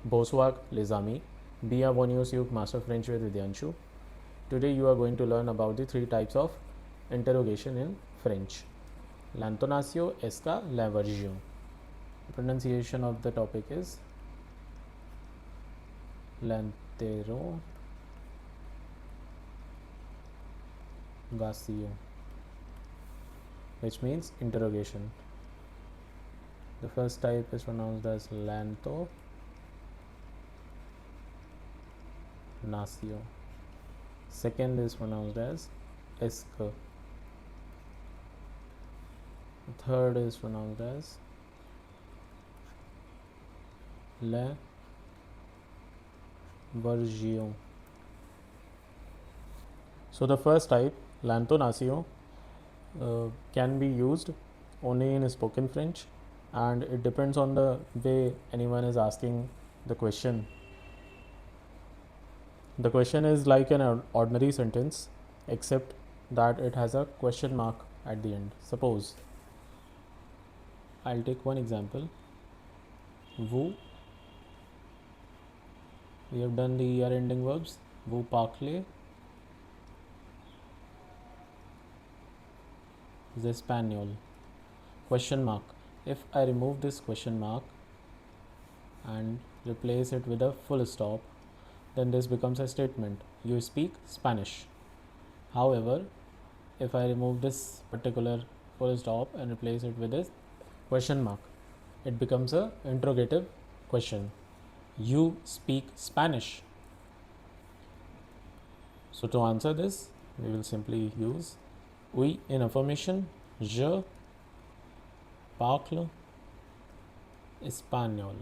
Bonsoir, les amis. Bienvenue sur Master French with Vidyansshu. Today you are going to learn about the three types of interrogation in French. L'intonation, est-ce, l'inversion. Pronunciation of the topic is l'interrogation, which means interrogation. The first type is pronounced as l'intonation. Second is pronounced as est-ce. Third is pronounced as l'inversion. So the first type, l'intonation, can be used only in spoken French, and it depends on the way anyone is asking the question. The question is like an ordinary sentence, except that it has a question mark at the end. Suppose, I'll take one example. Vous, we have done the ER ending verbs. Vous parlez l'espagnol. Question mark. If I remove this question mark and replace it with a full stop, then this becomes a statement. You speak Spanish. However, if I remove this particular full stop and replace it with a question mark, it becomes a interrogative question. You speak Spanish. So to answer this, we will simply use oui in affirmation, je parle espagnol.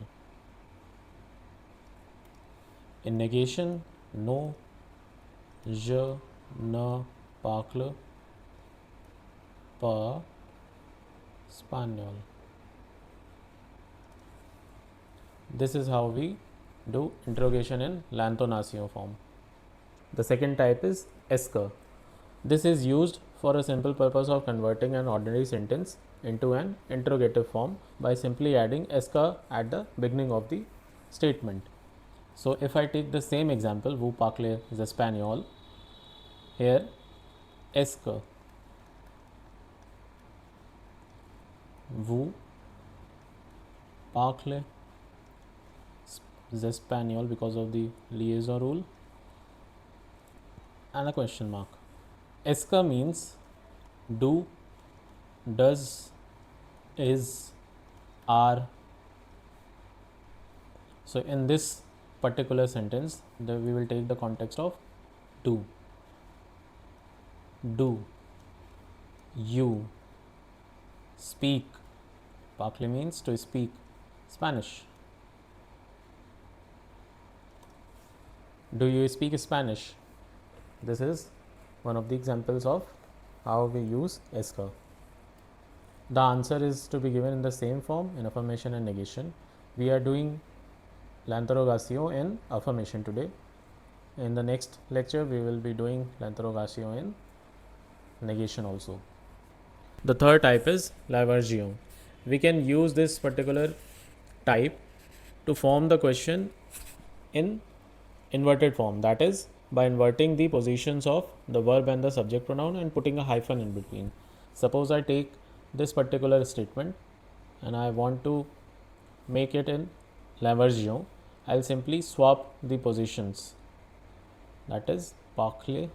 In negation, no, je ne parle pas espagnol. This is how we do interrogation in l'intonation form. The second type is est-ce. This is used for a simple purpose of converting an ordinary sentence into an interrogative form by simply adding est-ce at the beginning of the statement. So if I take the same example, vous parlez espagnol, here est-ce vous parlez espagnol because of the liaison rule and a question mark. Est-ce means do, does, is, are. So in this particular sentence, we will take the context of do. Do, you speak. Parle means to speak Spanish. Do you speak Spanish? This is one of the examples of how we use est-ce. The answer is to be given in the same form in affirmation and negation. We are doing l'interrogation in affirmation today. In the next lecture, we will be doing l'interrogation in negation also. The third type is l'inversion. We can use this particular type to form the question in inverted form, that is by inverting the positions of the verb and the subject pronoun and putting a hyphen in between. Suppose I take this particular statement and I want to make it in l'inversion. I'll simply swap the positions, that is parlez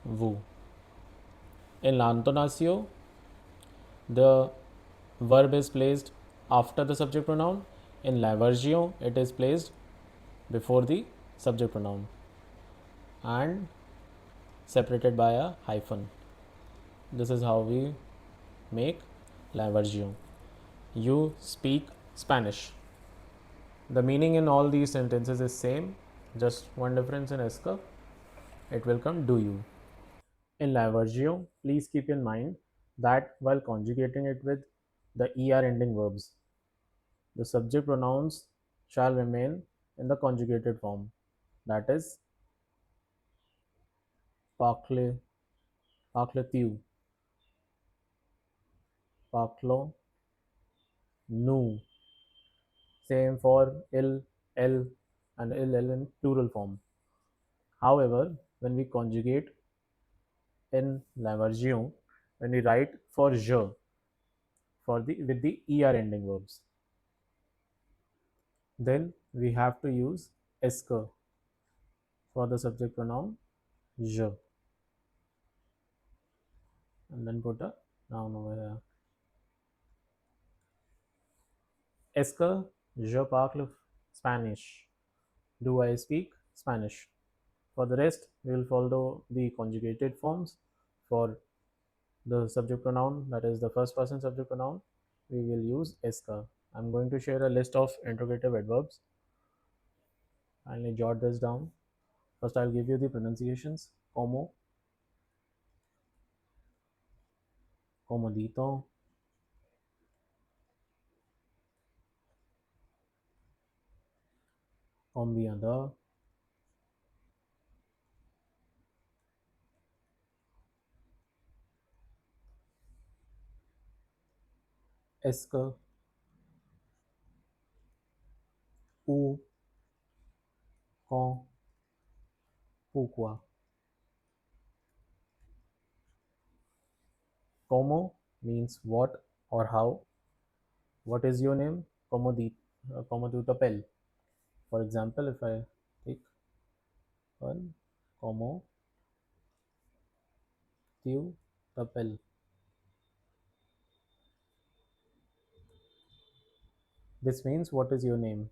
vous. In l'intonation, the verb is placed after the subject pronoun. In l'inversion, it is placed before the subject pronoun and separated by a hyphen. This is how we make l'inversion. You speak Spanish. The meaning in all these sentences is same, just one difference in est-ce. It will come do you. In l'inversion, please keep in mind that while conjugating it with the er ending verbs, the subject pronouns shall remain in the conjugated form, that is parlez, parles-tu, parlons-nous. Same for il, L and LL in plural form. However, when we conjugate in l'inversion, when we write for je for the with the er ending verbs, then we have to use est for the subject pronoun je, and then put a noun over here. Est-ce que je parle Spanish? Do I speak Spanish? For the rest, we will follow the conjugated forms. For the subject pronoun, that is the first person subject pronoun, we will use est que. I'm going to share a list of interrogative adverbs. Kindly jot this down. First, I'll give you the pronunciations. Como, comodito, combien de, est-ce que, où, quand, pourquoi. Como means what or how. What is your name? Como tu t'appelles? For example, if I take one, como tu t'appelles? This means what is your name?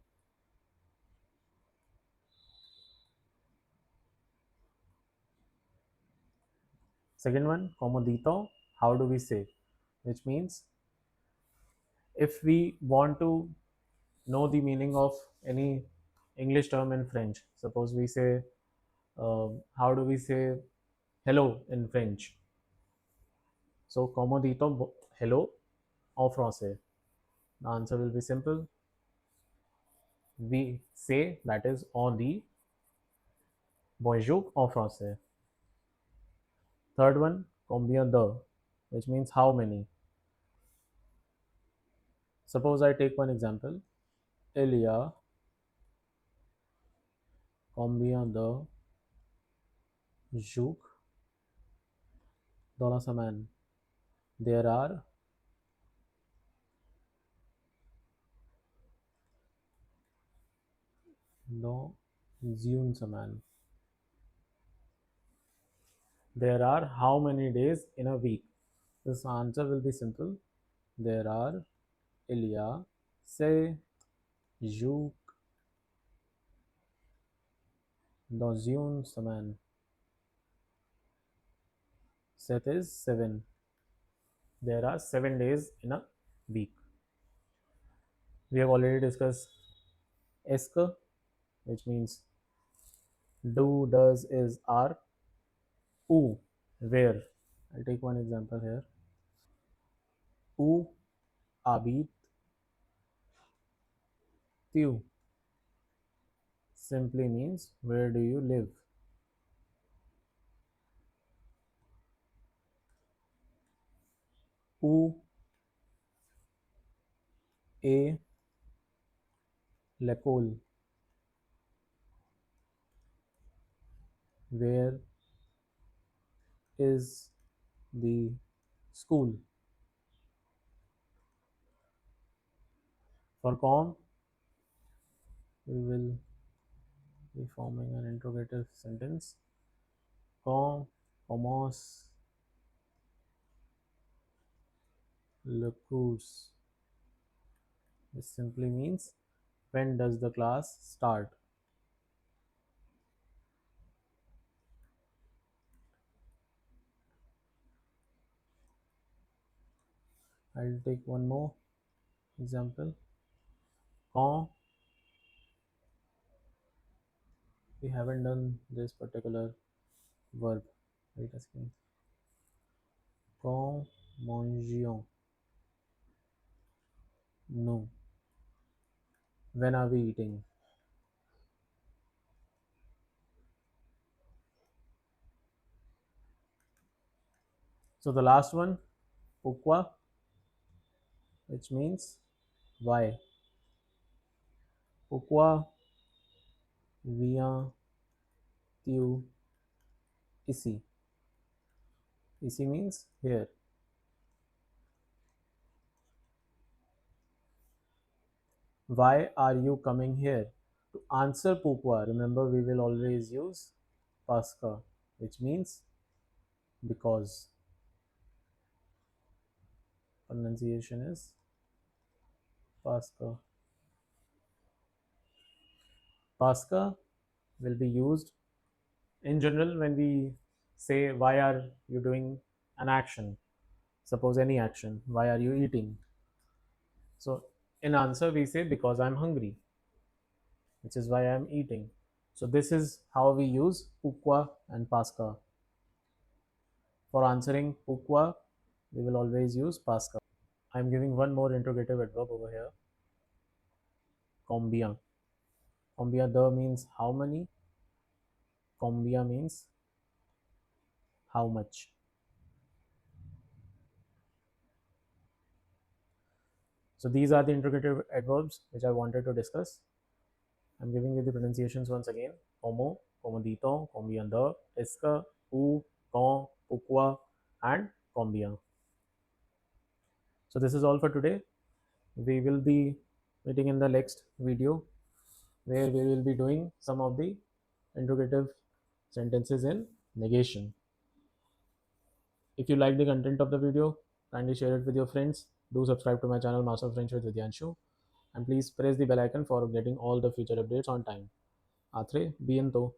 Second one, comodito, how do we say? Which means if we want to know the meaning of any English term in French, suppose we say, how do we say hello in French? So, comodito, hello en français. The answer will be simple. We say that is on the bonjour en français. Third one, combien de, which means how many. Suppose I take one example. Il y a combien de jours dans la semaine? There are dans une semaine. There are how many days in a week? This answer will be simple. There are il y a 7 jours dans une semaine. 7 is 7. There are 7 days in a week. We have already discussed est-ce que, which means do, does, is, are. Où, where. I'll take one example here. Où habites-tu? Simply means where do you live? Où est l'école? Where is the school? For com, we will be forming an interrogative sentence. Quand commence le cours? This simply means when does the class start? I'll take one more example. Quand, we haven't done this particular verb. Wait a second. Quand mangions nous? When are we eating? So the last one, pourquoi, which means why. Pourquoi Viens tu ici? Ici means here. Why are you coming here? To answer pourquoi, remember we will always use parce que, which means because. Pronunciation is parce que. Parce que will be used in general when we say why are you doing an action. Suppose any action. Why are you eating? So in answer we say because I'm hungry, which is why I'm eating. So this is how we use pourquoi and parce que. For answering pourquoi, we will always use parce que. I'm giving one more interrogative adverb over here. Combien. Combien de means how many. Combien means how much. So these are the interrogative adverbs which I wanted to discuss. I'm giving you the pronunciations once again. Como, comodito, combien de, est-ce, où, quand, pourquoi, and combien. So this is all for today. We will be meeting in the next video where we will be doing some of the interrogative sentences in negation. If you like the content of the video, kindly share it with your friends. Do subscribe to my channel Master of French with Vidyansshu, and please press the bell icon for getting all the future updates on time. Atre, bientôt.